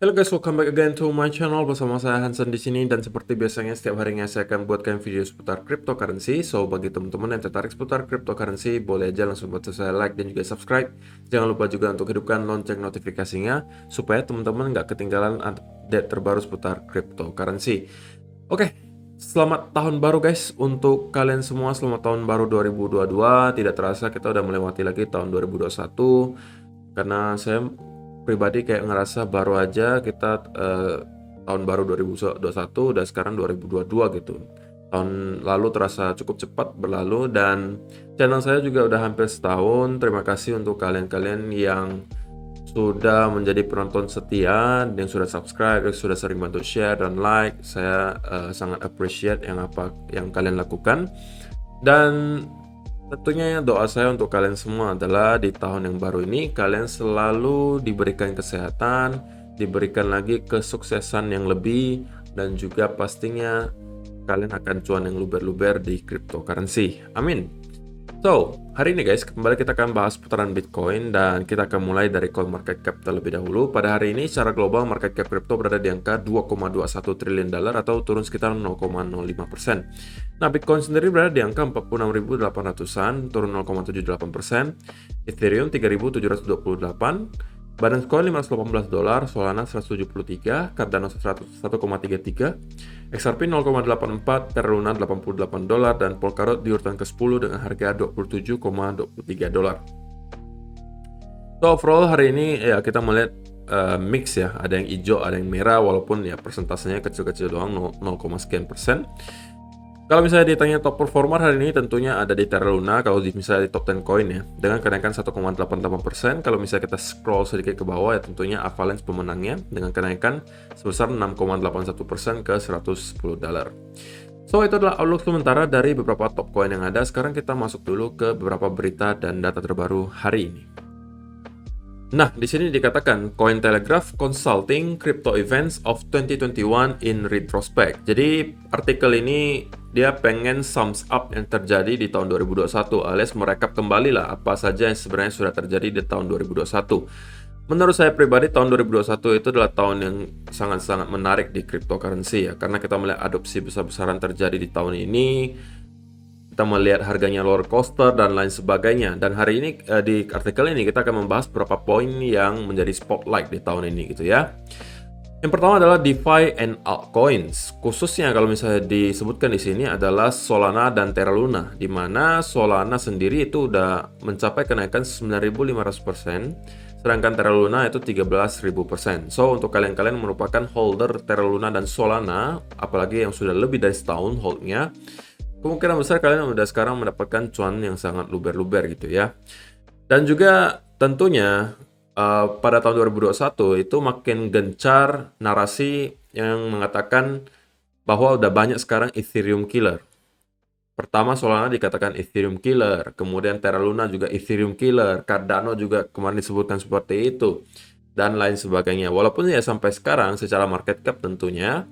Hello guys, welcome back again to my channel bersama saya Hansen di sini dan seperti biasanya setiap harinya saya akan buatkan video seputar cryptocurrency. So bagi teman-teman yang tertarik seputar cryptocurrency, boleh aja langsung buat saya like dan juga subscribe. Jangan lupa juga untuk hidupkan lonceng notifikasinya supaya teman-teman nggak ketinggalan update terbaru seputar cryptocurrency. Oke, selamat tahun baru guys untuk kalian semua. Selamat tahun baru 2022. Tidak terasa kita udah melewati lagi tahun 2021 karena saya pribadi kayak ngerasa baru aja kita tahun baru 2021 udah sekarang 2022 gitu. Tahun lalu terasa cukup cepat berlalu dan channel saya juga udah hampir setahun. Terima kasih untuk kalian-kalian yang sudah menjadi penonton setia, yang sudah subscribe, yang sudah sering bantu share dan like. Saya sangat appreciate yang kalian lakukan. Dan tentunya doa saya untuk kalian semua adalah di tahun yang baru ini kalian selalu diberikan kesehatan, diberikan lagi kesuksesan yang lebih, dan juga pastinya kalian akan cuan yang luber-luber di cryptocurrency. Amin. So, hari ini guys, kembali kita akan bahas putaran Bitcoin dan kita akan mulai dari coin market cap terlebih dahulu. Pada hari ini secara global market cap crypto berada di angka 2,21 triliun dolar atau turun sekitar 0,05%. Nah, Bitcoin sendiri berada di angka 46.800-an, turun 0,78%. Ethereum 3.728, Binance Coin $518, Solana 173, Cardano 101,33, XRP 0,84, Terra Luna $88, dan Polkadot di urutan ke-10 dengan harga $27,23. So overall hari ini ya kita melihat mix ya, ada yang hijau, ada yang merah, walaupun ya persentasenya kecil-kecil doang, 0, sekian persen. Kalau misalnya ditanya top performer hari ini tentunya ada di Terra Luna kalau misalnya di top 10 coin ya, dengan kenaikan 1,88%. Kalau misalnya kita scroll sedikit ke bawah ya tentunya Avalanche pemenangnya dengan kenaikan sebesar 6,81% ke $110. So itu adalah outlook sementara dari beberapa top coin yang ada. Sekarang kita masuk dulu ke beberapa berita dan data terbaru hari ini. Nah, di sini dikatakan Cointelegraph Consulting Crypto Events of 2021 in Retrospect. Jadi, artikel ini dia pengen sums up yang terjadi di tahun 2021 alias merekap kembali lah apa saja yang sebenarnya sudah terjadi di tahun 2021. Menurut saya pribadi tahun 2021 itu adalah tahun yang sangat-sangat menarik di cryptocurrency ya, karena kita melihat adopsi besar-besaran terjadi di tahun ini. Kita melihat harganya roller coaster dan lain sebagainya. Dan hari ini di artikel ini kita akan membahas beberapa poin yang menjadi spotlight di tahun ini gitu ya. Yang pertama adalah DeFi and altcoins. Khususnya kalau misalnya disebutkan di sini adalah Solana dan Terra Luna, di mana Solana sendiri itu udah mencapai kenaikan 9.500%, sedangkan Terra Luna itu 13.000%. So untuk kalian-kalian merupakan holder Terra Luna dan Solana, apalagi yang sudah lebih dari setahun holdnya, kemungkinan besar kalian udah sekarang mendapatkan cuan yang sangat luber-luber gitu ya. Dan juga tentunya pada tahun 2021 itu makin gencar narasi yang mengatakan bahwa udah banyak sekarang Ethereum killer. Pertama Solana dikatakan Ethereum killer, kemudian Terra Luna juga Ethereum killer, Cardano juga kemarin disebutkan seperti itu, dan lain sebagainya. Walaupun ya sampai sekarang secara market cap tentunya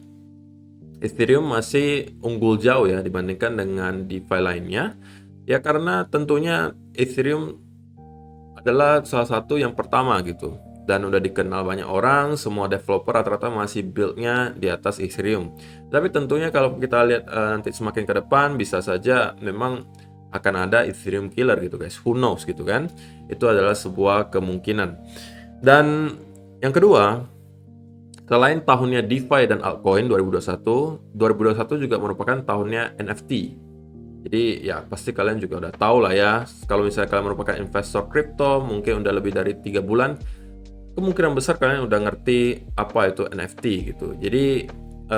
Ethereum masih unggul jauh ya dibandingkan dengan DeFi lainnya. Ya karena tentunya Ethereum adalah salah satu yang pertama gitu. Dan udah dikenal banyak orang, semua developer rata-rata masih build-nya di atas Ethereum. Tapi tentunya kalau kita lihat nanti semakin ke depan, bisa saja memang akan ada Ethereum killer gitu guys. Who knows gitu kan. Itu adalah sebuah kemungkinan. Dan yang kedua, selain tahunnya DeFi dan altcoin 2021, 2021 juga merupakan tahunnya NFT. Jadi ya pasti kalian juga udah tahu lah ya, kalau misalnya kalian merupakan investor kripto, mungkin udah lebih dari 3 bulan, kemungkinan besar kalian udah ngerti apa itu NFT gitu. Jadi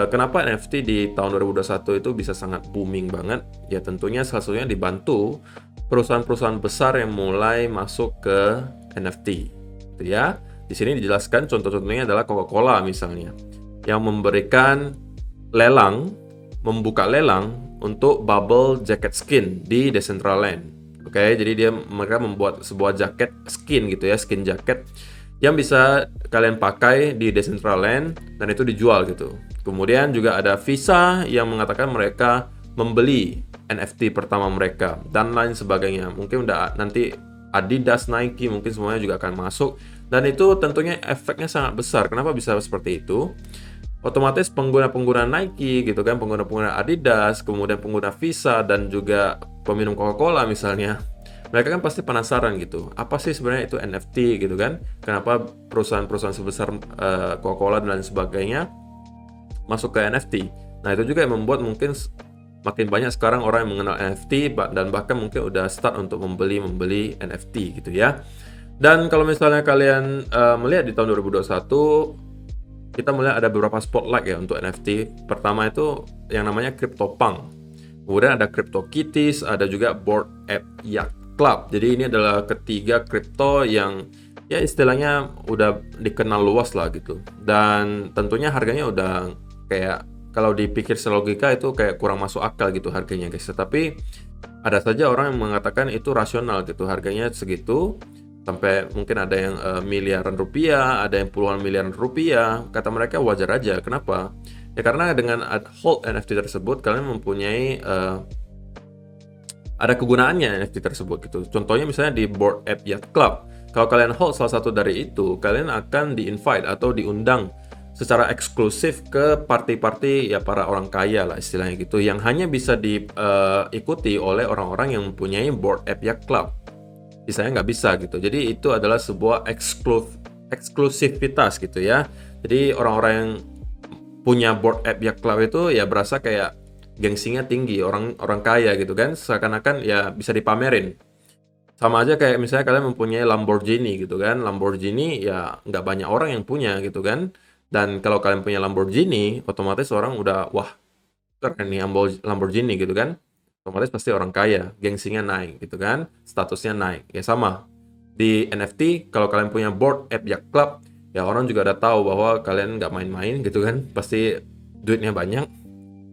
kenapa NFT di tahun 2021 itu bisa sangat booming banget? Ya tentunya salah satunya dibantu perusahaan-perusahaan besar yang mulai masuk ke NFT gitu ya. Di sini dijelaskan contoh-contohnya adalah Coca-Cola misalnya, yang memberikan lelang, membuka lelang untuk bubble jacket skin di Decentraland. Oke, jadi mereka membuat sebuah jaket skin gitu ya, skin jacket yang bisa kalian pakai di Decentraland dan itu dijual gitu. Kemudian juga ada Visa yang mengatakan mereka membeli NFT pertama mereka dan lain sebagainya. Mungkin udah nanti Adidas, Nike mungkin semuanya juga akan masuk Dan itu tentunya efeknya sangat besar. Kenapa bisa seperti itu? Otomatis pengguna-pengguna Nike gitu kan, pengguna-pengguna Adidas, kemudian pengguna Visa dan juga peminum Coca-Cola misalnya. Mereka kan pasti penasaran gitu. Apa sih sebenarnya itu NFT gitu kan? Kenapa perusahaan-perusahaan sebesar Coca-Cola dan lain sebagainya masuk ke NFT? Nah, itu juga yang membuat mungkin makin banyak sekarang orang yang mengenal NFT dan bahkan mungkin udah start untuk membeli NFT gitu ya. Dan kalau misalnya kalian melihat di tahun 2021, kita melihat ada beberapa spotlight ya untuk NFT. Pertama itu yang namanya CryptoPunk. Kemudian ada CryptoKitties, ada juga Bored Ape Yacht Club. Jadi ini adalah ketiga kripto yang ya istilahnya udah dikenal luas lah gitu. Dan tentunya harganya udah kayak kalau dipikir selogika itu kayak kurang masuk akal gitu harganya guys. Tetapi ada saja orang yang mengatakan itu rasional gitu, harganya segitu. Sampai mungkin ada yang miliaran rupiah, ada yang puluhan miliaran rupiah. Kata mereka wajar aja. Kenapa? Ya karena dengan hold NFT tersebut kalian mempunyai ada kegunaannya NFT tersebut gitu. Contohnya misalnya di Bored Ape Yacht Club. Kalau kalian hold salah satu dari itu, kalian akan di-invite atau diundang secara eksklusif ke party-party ya para orang kaya lah istilahnya gitu, yang hanya bisa diikuti oleh orang-orang yang mempunyai Bored Ape Yacht Club. Sisanya nggak bisa gitu. Jadi itu adalah sebuah eksklusivitas gitu ya. Jadi orang-orang yang punya Bored Ape Yacht Club itu ya berasa kayak gengsinya tinggi, orang kaya gitu kan. Seakan-akan ya bisa dipamerin. Sama aja kayak misalnya kalian mempunyai Lamborghini gitu kan. Lamborghini ya nggak banyak orang yang punya gitu kan. Dan kalau kalian punya Lamborghini, otomatis orang udah wah keren nih Lamborghini gitu kan. Otomatis pasti orang kaya, gengsinya naik gitu kan, statusnya naik. Ya sama, di NFT kalau kalian punya Bored Ape Yacht Club, ya orang juga udah tahu bahwa kalian nggak main-main gitu kan, pasti duitnya banyak,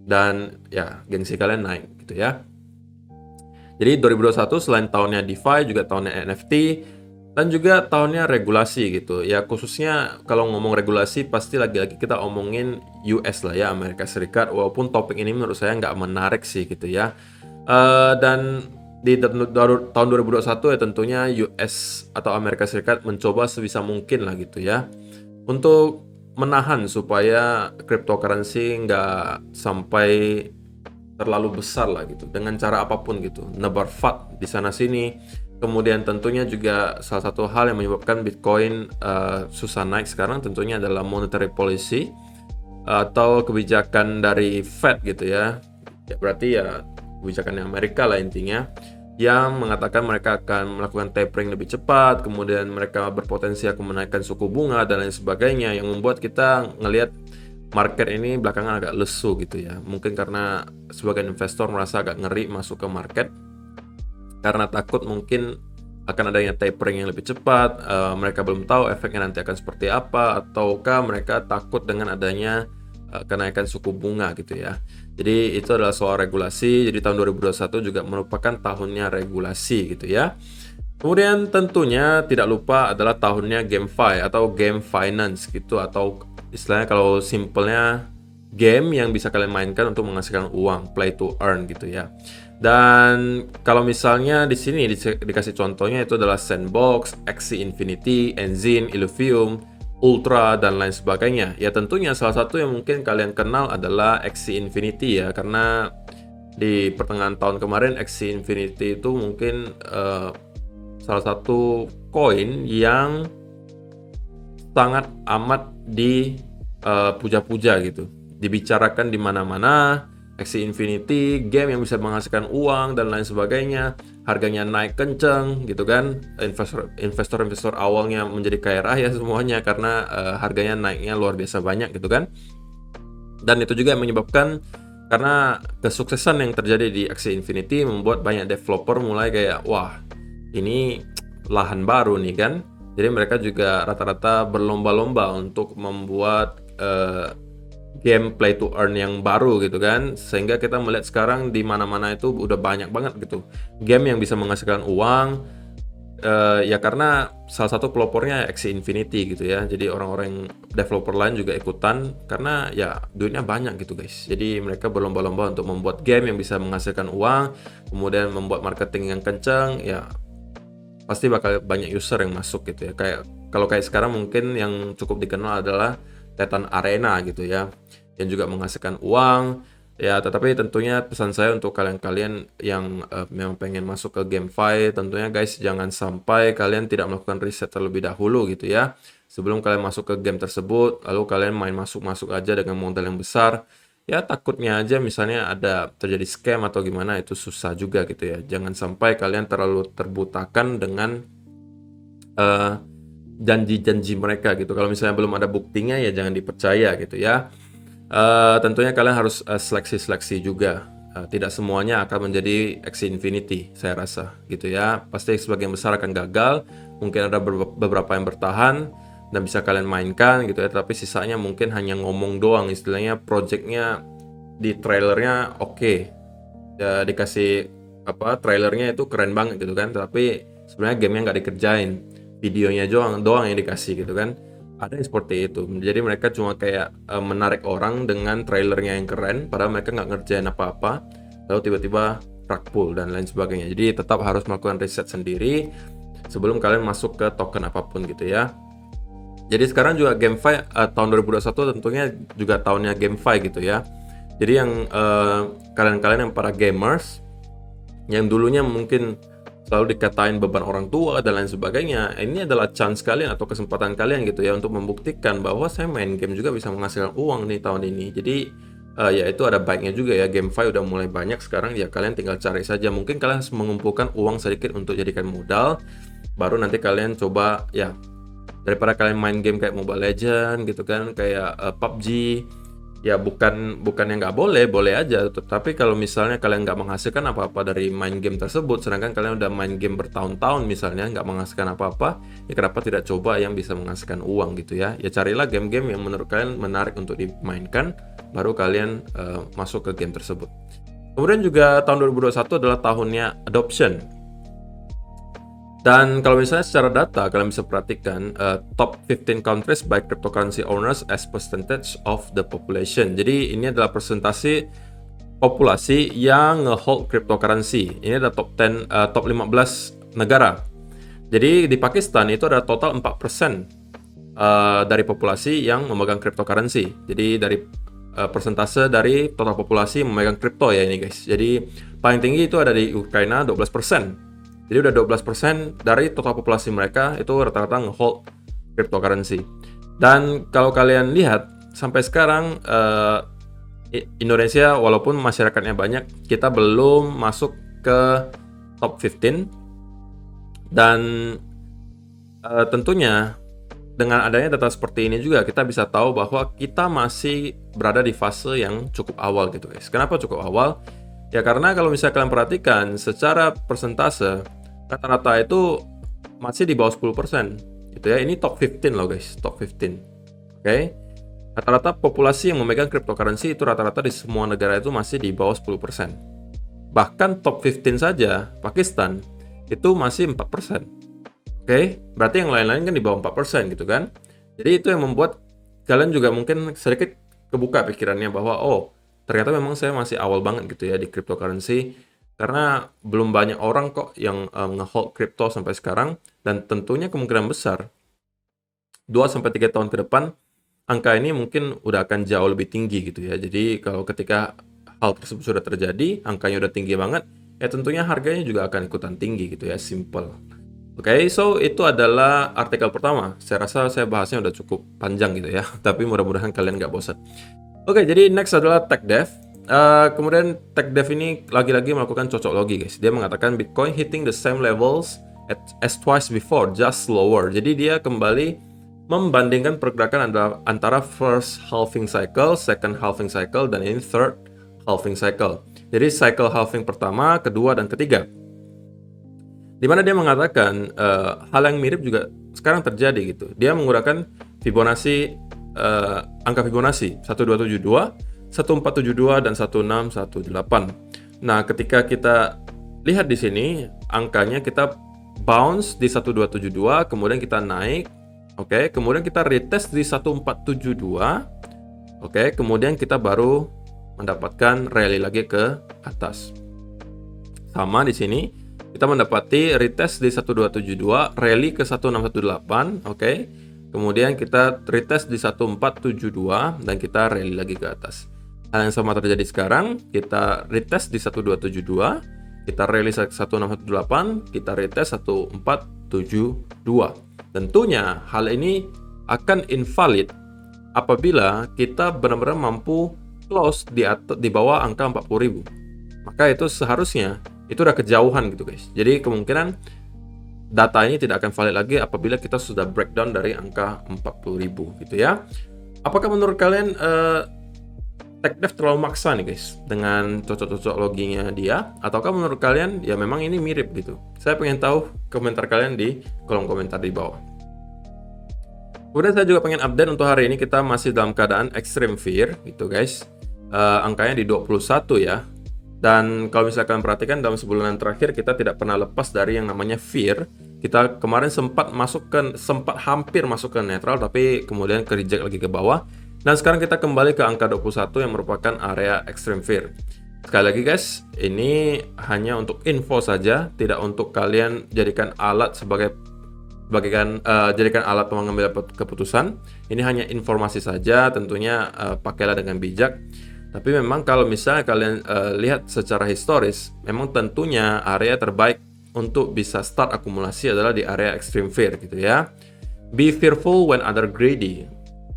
dan ya gengsi kalian naik gitu ya. Jadi 2021 selain tahunnya DeFi, juga tahunnya NFT, dan juga tahunnya regulasi gitu. Ya khususnya kalau ngomong regulasi, pasti lagi-lagi kita omongin US lah ya, Amerika Serikat, walaupun topik ini menurut saya nggak menarik sih gitu ya. Dan di tahun 2021 ya tentunya US atau Amerika Serikat mencoba sebisa mungkin lah gitu ya untuk menahan supaya cryptocurrency nggak sampai terlalu besar lah gitu dengan cara apapun gitu, nebar FUD di sana sini. Kemudian tentunya juga salah satu hal yang menyebabkan Bitcoin susah naik sekarang tentunya adalah monetary policy atau kebijakan dari Fed gitu ya. Ya berarti ya kebijakan Amerika lah intinya, yang mengatakan mereka akan melakukan tapering lebih cepat, kemudian mereka berpotensi akan menaikkan suku bunga dan lain sebagainya, yang membuat kita ngelihat market ini belakangan agak lesu gitu ya. Mungkin karena sebagian investor merasa agak ngeri masuk ke market karena takut mungkin akan adanya tapering yang lebih cepat. Mereka belum tahu efeknya nanti akan seperti apa, ataukah mereka takut dengan adanya kenaikan suku bunga gitu ya. Jadi itu adalah soal regulasi. Jadi tahun 2021 juga merupakan tahunnya regulasi gitu ya. Kemudian tentunya tidak lupa adalah tahunnya GameFi atau game finance gitu, atau istilahnya kalau simpelnya game yang bisa kalian mainkan untuk menghasilkan uang, play to earn gitu ya. Dan kalau misalnya di sini dikasih contohnya itu adalah Sandbox, Axie Infinity, Enzyme, Illuvium, Ultra dan lain sebagainya. Ya tentunya salah satu yang mungkin kalian kenal adalah Axie Infinity ya, karena di pertengahan tahun kemarin Axie Infinity itu mungkin salah satu koin yang sangat amat dipuja-puja gitu, dibicarakan di mana-mana. Axie Infinity, game yang bisa menghasilkan uang dan lain sebagainya, harganya naik kenceng gitu kan. Investor awalnya menjadi kaya raya semuanya karena harganya naiknya luar biasa banyak gitu kan. Dan itu juga yang menyebabkan, karena kesuksesan yang terjadi di Axie Infinity membuat banyak developer mulai kayak wah ini lahan baru nih kan. Jadi mereka juga rata-rata berlomba-lomba untuk membuat game play to earn yang baru gitu kan, sehingga kita melihat sekarang di mana-mana itu udah banyak banget gitu game yang bisa menghasilkan uang, ya karena salah satu pelopornya Axie Infinity gitu ya. Jadi orang-orang developer lain juga ikutan karena ya duitnya banyak gitu guys. Jadi mereka berlomba-lomba untuk membuat game yang bisa menghasilkan uang, kemudian membuat marketing yang kencang, ya pasti bakal banyak user yang masuk gitu ya. Kayak Kalau kayak sekarang mungkin yang cukup dikenal adalah Titan Arena gitu ya, yang juga menghasilkan uang. Ya, tetapi tentunya pesan saya untuk kalian-kalian yang memang pengen masuk ke GameFi, tentunya guys jangan sampai kalian tidak melakukan riset terlebih dahulu gitu ya. Sebelum kalian masuk ke game tersebut, lalu kalian main masuk-masuk aja dengan modal yang besar. Ya takutnya aja misalnya ada terjadi scam atau gimana, itu susah juga gitu ya. Jangan sampai kalian terlalu terbutakan dengan eh, janji-janji mereka gitu. Kalau misalnya belum ada buktinya ya jangan dipercaya gitu ya. Tentunya kalian harus seleksi-seleksi juga. Tidak semuanya akan menjadi Axie Infinity, saya rasa gitu ya. Pasti sebagian besar akan gagal. Mungkin ada beberapa yang bertahan dan bisa kalian mainkan gitu ya. Tapi sisanya mungkin hanya ngomong doang, istilahnya projectnya di trailernya oke. Ya, dikasih trailernya itu keren banget gitu kan. Tapi sebenarnya gamenya nggak dikerjain, videonya doang yang dikasih gitu kan. Ada yang seperti itu. Jadi mereka cuma kayak menarik orang dengan trailernya yang keren, padahal mereka nggak ngerjain apa-apa. Lalu tiba-tiba rug pull dan lain sebagainya. Jadi tetap harus melakukan riset sendiri sebelum kalian masuk ke token apapun gitu ya. Jadi sekarang juga GameFi tahun 2021 tentunya juga tahunnya GameFi gitu ya. Jadi yang kalian-kalian yang para gamers yang dulunya mungkin selalu dikatain beban orang tua dan lain sebagainya, ini adalah chance kalian atau kesempatan kalian gitu ya untuk membuktikan bahwa saya main game juga bisa menghasilkan uang nih tahun ini. Jadi ya itu ada baiknya juga ya, GameFi udah mulai banyak sekarang ya, kalian tinggal cari saja. Mungkin kalian harus mengumpulkan uang sedikit untuk jadikan modal, baru nanti kalian coba ya, daripada kalian main game kayak Mobile Legends gitu kan, kayak PUBG. Ya bukan yang nggak boleh aja. Tapi kalau misalnya kalian nggak menghasilkan apa-apa dari main game tersebut, sedangkan kalian udah main game bertahun-tahun misalnya nggak menghasilkan apa-apa, ya kenapa tidak coba yang bisa menghasilkan uang gitu ya. Ya carilah game-game yang menurut kalian menarik untuk dimainkan, baru kalian masuk ke game tersebut. Kemudian juga tahun 2021 adalah tahunnya adoption. Dan kalau misalnya secara data, kalian bisa perhatikan top 15 countries by cryptocurrency owners as percentage of the population. Jadi ini adalah presentasi populasi yang nge-hold cryptocurrency. Ini adalah top 15 negara. Jadi di Pakistan itu ada total 4% dari populasi yang memegang cryptocurrency. Jadi dari persentase dari total populasi memegang kripto ya ini guys. Jadi paling tinggi itu ada di Ukraina 12%. Jadi udah 12% dari total populasi mereka itu rata-rata nge-hold cryptocurrency. Dan kalau kalian lihat sampai sekarang Indonesia walaupun masyarakatnya banyak, kita belum masuk ke top 15. Dan tentunya dengan adanya data seperti ini juga kita bisa tahu bahwa kita masih berada di fase yang cukup awal gitu guys. Kenapa cukup awal? Ya karena kalau misalnya kalian perhatikan secara persentase, rata-rata itu masih di bawah 10% gitu ya. Ini top 15 loh guys, top 15. Oke. Rata-rata populasi yang memegang cryptocurrency itu rata-rata di semua negara itu masih di bawah 10%. Bahkan top 15 saja, Pakistan, itu masih 4%. Oke, berarti yang lain-lain kan di bawah 4% gitu kan. Jadi itu yang membuat kalian juga mungkin sedikit kebuka pikirannya bahwa oh, ternyata memang saya masih awal banget gitu ya di cryptocurrency. Karena belum banyak orang kok yang nge-hold crypto sampai sekarang, dan tentunya kemungkinan besar 2-3 tahun ke depan angka ini mungkin udah akan jauh lebih tinggi gitu ya. Jadi kalau ketika hal tersebut sudah terjadi, angkanya udah tinggi banget, ya tentunya harganya juga akan ikutan tinggi gitu ya, simple. Oke, so itu adalah artikel pertama. Saya rasa saya bahasnya udah cukup panjang gitu ya, tapi mudah-mudahan kalian nggak bosan. Oke, jadi next adalah tech dev. Kemudian tech dev ini lagi-lagi melakukan cocok logi guys. Dia mengatakan Bitcoin hitting the same levels as twice before, just slower. Jadi dia kembali membandingkan pergerakan antara first halving cycle, second halving cycle, dan ini third halving cycle. Jadi cycle halving pertama, kedua, dan ketiga. Dimana dia mengatakan hal yang mirip juga sekarang terjadi gitu. Dia menggunakan Fibonacci, angka Fibonacci 1272, 1472 dan 1618. Nah, ketika kita lihat di sini angkanya kita bounce di 1272, kemudian kita naik, oke, kemudian kita retest di 1472, oke, kemudian kita baru mendapatkan rally lagi ke atas. Sama di sini kita mendapati retest di 1272, rally ke 1618, oke. Kemudian kita retest di 1472 dan kita rally lagi ke atas. Hal yang sama terjadi sekarang, kita retest di 1272, kita rally 1618, kita retest 1472. Tentunya hal ini akan invalid apabila kita benar-benar mampu close di bawah angka 40.000. Maka itu seharusnya itu udah kejauhan gitu guys. Jadi kemungkinan data ini tidak akan valid lagi apabila kita sudah breakdown dari angka 40.000 gitu ya. Apakah menurut kalian TechDev terlalu maksa nih guys dengan cocok-cocok loggingnya dia, ataukah menurut kalian ya memang ini mirip gitu? Saya pengen tahu komentar kalian di kolom komentar di bawah. Kemudian saya juga pengen update untuk hari ini, kita masih dalam keadaan extreme fear gitu guys. Angkanya di 21 ya. Dan kalau misalkan perhatikan dalam sebulan terakhir kita tidak pernah lepas dari yang namanya fear. Kita kemarin sempat hampir masuk ke netral, tapi kemudian ke reject lagi ke bawah. Dan sekarang kita kembali ke angka 21 yang merupakan area extreme fear. Sekali lagi guys, ini hanya untuk info saja, tidak untuk kalian jadikan alat jadikan alat pengambil keputusan. Ini hanya informasi saja, tentunya pakailah dengan bijak. Tapi memang kalau misalnya kalian lihat secara historis, memang tentunya area terbaik untuk bisa start akumulasi adalah di area extreme fear gitu ya. Be fearful when other greedy.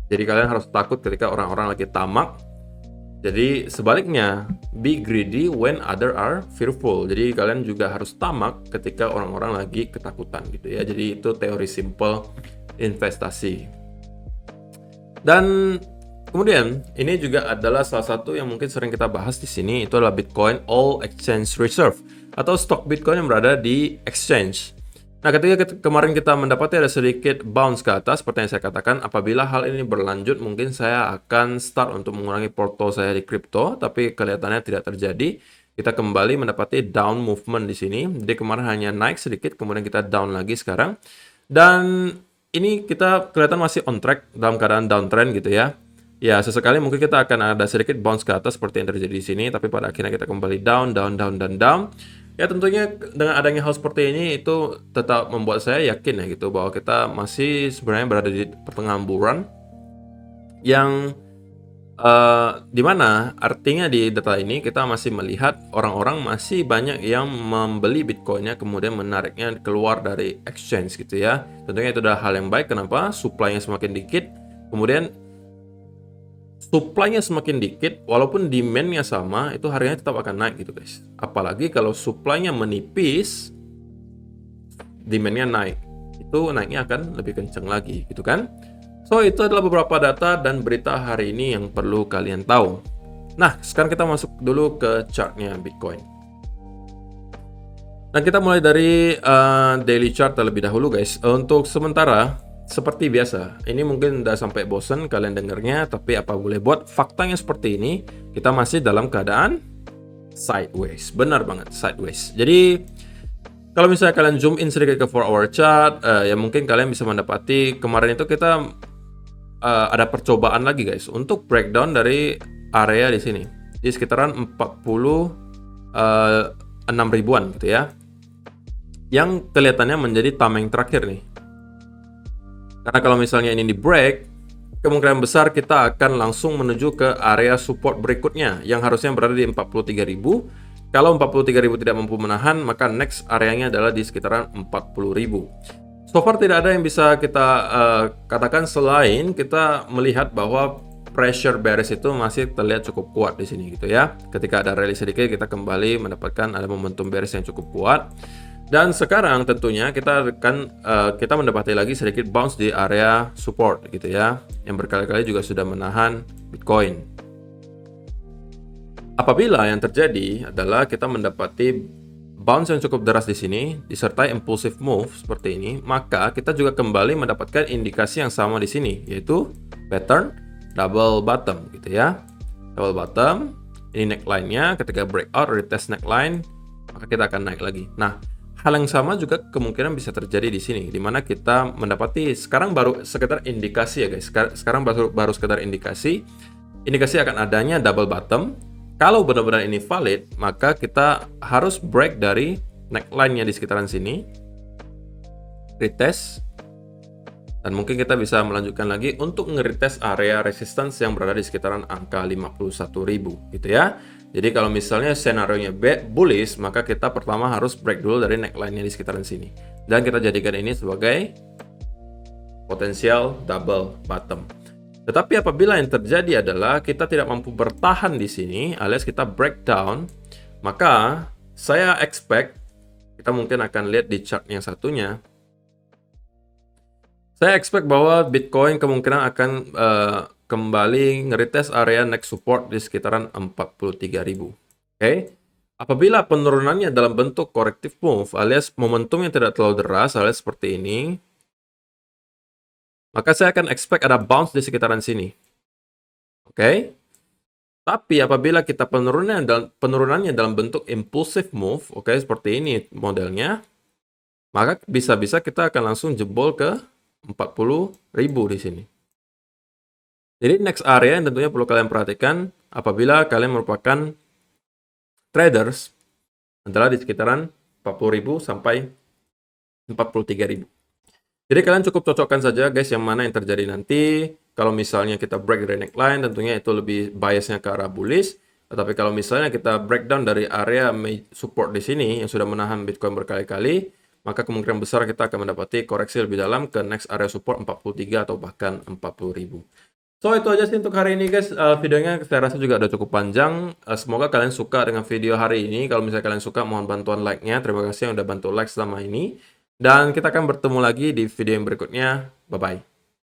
Jadi kalian harus takut ketika orang-orang lagi tamak. Jadi sebaliknya, be greedy when other are fearful. Jadi kalian juga harus tamak ketika orang-orang lagi ketakutan gitu ya. Jadi itu teori simple investasi. Dan kemudian ini juga adalah salah satu yang mungkin sering kita bahas di sini, itu adalah Bitcoin All Exchange Reserve atau stok Bitcoin yang berada di exchange. Nah, ketika kemarin kita mendapati ada sedikit bounce ke atas, seperti yang saya katakan, apabila hal ini berlanjut, mungkin saya akan start untuk mengurangi porto saya di kripto, tapi kelihatannya tidak terjadi. Kita kembali mendapati down movement di sini. Jadi kemarin hanya naik sedikit, kemudian kita down lagi sekarang. Dan ini kita kelihatan masih on track dalam keadaan downtrend gitu ya. Ya, sesekali mungkin kita akan ada sedikit bounce ke atas seperti yang terjadi di sini, tapi pada akhirnya kita kembali down. Ya, tentunya dengan adanya hal seperti ini itu tetap membuat saya yakin ya gitu bahwa kita masih sebenarnya berada di pertengahan bulan yang dimana artinya di data ini kita masih melihat orang-orang masih banyak yang membeli Bitcoinnya kemudian menariknya keluar dari exchange gitu ya. Tentunya itu adalah hal yang baik. Kenapa? Supply-nya semakin dikit, kemudian supply-nya semakin dikit, walaupun demand-nya sama, itu harganya tetap akan naik gitu guys. Apalagi kalau supply-nya menipis, demand-nya naik, itu naiknya akan lebih kencang lagi gitu kan. So itu adalah beberapa data dan berita hari ini yang perlu kalian tahu. Nah, sekarang kita masuk dulu ke chart-nya Bitcoin. Nah, kita mulai dari daily chart terlebih dahulu guys. Untuk sementara seperti biasa, ini mungkin udah sampai bosen kalian dengernya, tapi apa boleh buat, faktanya seperti ini, kita masih dalam keadaan sideways. Benar banget, sideways. Jadi kalau misalnya kalian zoom in sedikit ke 4-hour chart, ya mungkin kalian bisa mendapati kemarin itu kita ada percobaan lagi guys untuk breakdown dari area di sini di sekitaran 46 ribuan gitu ya, yang kelihatannya menjadi tameng terakhir nih. Karena kalau misalnya ini di break, kemungkinan besar kita akan langsung menuju ke area support berikutnya yang harusnya berada di 43.000. Kalau 43.000 tidak mampu menahan, maka next areanya adalah di sekitaran 40.000. So far tidak ada yang bisa kita katakan selain kita melihat bahwa pressure bearish itu masih terlihat cukup kuat di sini gitu ya. Ketika ada rally sedikit, kita kembali mendapatkan ada momentum bearish yang cukup kuat. Dan sekarang tentunya kita mendapati lagi sedikit bounce di area support gitu ya, yang berkali-kali juga sudah menahan Bitcoin. Apabila yang terjadi adalah kita mendapati bounce yang cukup deras di sini disertai impulsive move seperti ini, maka kita juga kembali mendapatkan indikasi yang sama di sini, yaitu pattern double bottom gitu ya. Double bottom, ini neckline-nya, ketika breakout retest neckline, maka kita akan naik lagi. Nah, hal yang sama juga kemungkinan bisa terjadi di sini, di mana kita mendapati sekarang baru sekedar indikasi ya guys. Sekarang baru sekedar indikasi akan adanya double bottom. Kalau benar-benar ini valid, maka kita harus break dari neckline-nya di sekitaran sini, retest, dan mungkin kita bisa melanjutkan lagi untuk nge-retest area resistance yang berada di sekitaran angka 51.000 gitu ya. Jadi kalau misalnya scenario-nya bullish, maka kita pertama harus break dulu dari neckline-nya di sekitaran sini. Dan kita jadikan ini sebagai potensial double bottom. Tetapi apabila yang terjadi adalah kita tidak mampu bertahan di sini, alias kita breakdown, maka saya expect, kita mungkin akan lihat di chart yang satunya, saya expect bahwa Bitcoin kemungkinan akan kembali nge-retest area next support di sekitaran 43.000. Oke. Apabila penurunannya dalam bentuk corrective move alias momentum yang tidak terlalu deras alias seperti ini, maka saya akan expect ada bounce di sekitaran sini. Oke. Tapi apabila kita penurunannya dalam bentuk impulsive move, oke, seperti ini modelnya, maka bisa-bisa kita akan langsung jebol ke 40.000 di sini. Jadi next area yang tentunya perlu kalian perhatikan apabila kalian merupakan traders adalah di sekitaran 40.000 sampai 43.000. Jadi kalian cukup cocokkan saja guys yang mana yang terjadi nanti. Kalau misalnya kita break dari neckline, tentunya itu lebih biasnya ke arah bullish. Tetapi kalau misalnya kita breakdown dari area support di sini yang sudah menahan Bitcoin berkali-kali, maka kemungkinan besar kita akan mendapati koreksi lebih dalam ke next area support 43 atau bahkan 40.000. So, itu aja sih untuk hari ini guys. Videonya saya rasa juga udah cukup panjang. Semoga kalian suka dengan video hari ini. Kalau misalnya kalian suka, mohon bantuan like-nya. Terima kasih yang udah bantu like selama ini. Dan kita akan bertemu lagi di video yang berikutnya. Bye-bye.